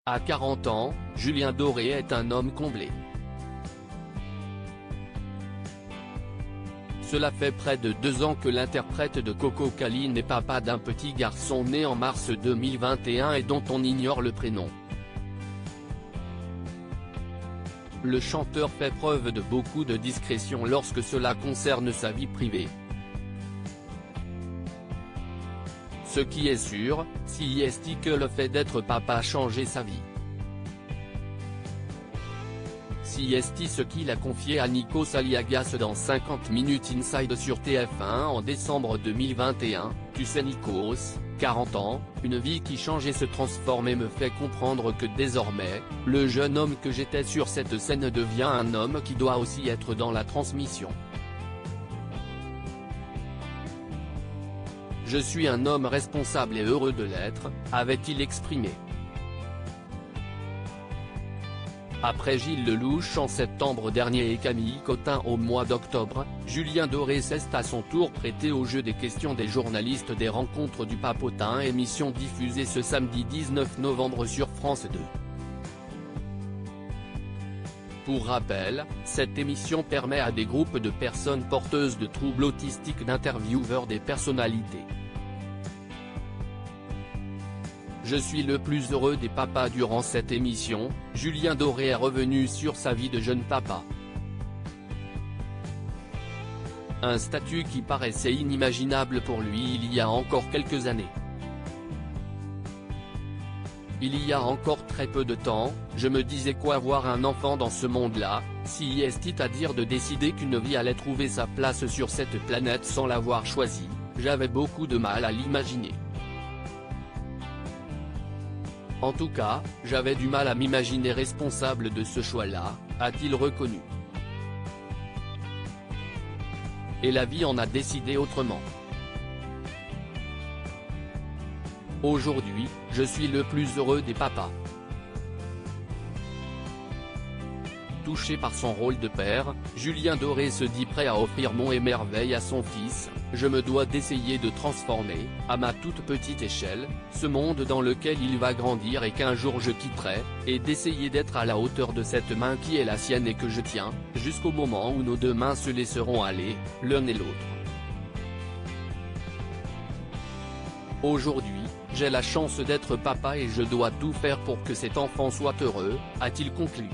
À 40 ans, Julien Doré est un homme comblé. Cela fait près de 2 ans que l'interprète de Coco Caline est papa d'un petit garçon né en mars 2021 et dont on ignore le prénom. Le chanteur fait preuve de beaucoup de discrétion lorsque cela concerne sa vie privée. Ce qui est sûr, c'est que le fait d'être papa a changé sa vie. C'est ce qu'il a confié à Nikos Aliagas dans 50 Minutes Inside sur TF1 en décembre 2021, tu sais Nikos, 40 ans, une vie qui change et se transforme et me fait comprendre que désormais, le jeune homme que j'étais sur cette scène devient un homme qui doit aussi être dans la transmission. Je suis un homme responsable et heureux de l'être, avait-il exprimé. Après Gilles Lelouch en septembre dernier et Camille Cotin au mois d'octobre, Julien Doré s'est à son tour prêté au jeu des questions des journalistes des Rencontres du Papotin, émission diffusée ce samedi 19 novembre sur France 2. Pour rappel, cette émission permet à des groupes de personnes porteuses de troubles autistiques d'intervieweurs des personnalités. Je suis le plus heureux des papas durant cette émission, Julien Doré est revenu sur sa vie de jeune papa. Un statut qui paraissait inimaginable pour lui il y a encore quelques années. Il y a encore très peu de temps, je me disais quoi avoir un enfant dans ce monde-là, c'est-à-dire de décider qu'une vie allait trouver sa place sur cette planète sans l'avoir choisie, j'avais beaucoup de mal à l'imaginer. En tout cas, j'avais du mal à m'imaginer responsable de ce choix-là, a-t-il reconnu. Et la vie en a décidé autrement. Aujourd'hui, je suis le plus heureux des papas. Touché par son rôle de père, Julien Doré se dit prêt à offrir monts et merveilles à son fils. Je me dois d'essayer de transformer, à ma toute petite échelle, ce monde dans lequel il va grandir et qu'un jour je quitterai, et d'essayer d'être à la hauteur de cette main qui est la sienne et que je tiens, jusqu'au moment où nos deux mains se laisseront aller, l'un et l'autre. Aujourd'hui, j'ai la chance d'être papa et je dois tout faire pour que cet enfant soit heureux, a-t-il conclu.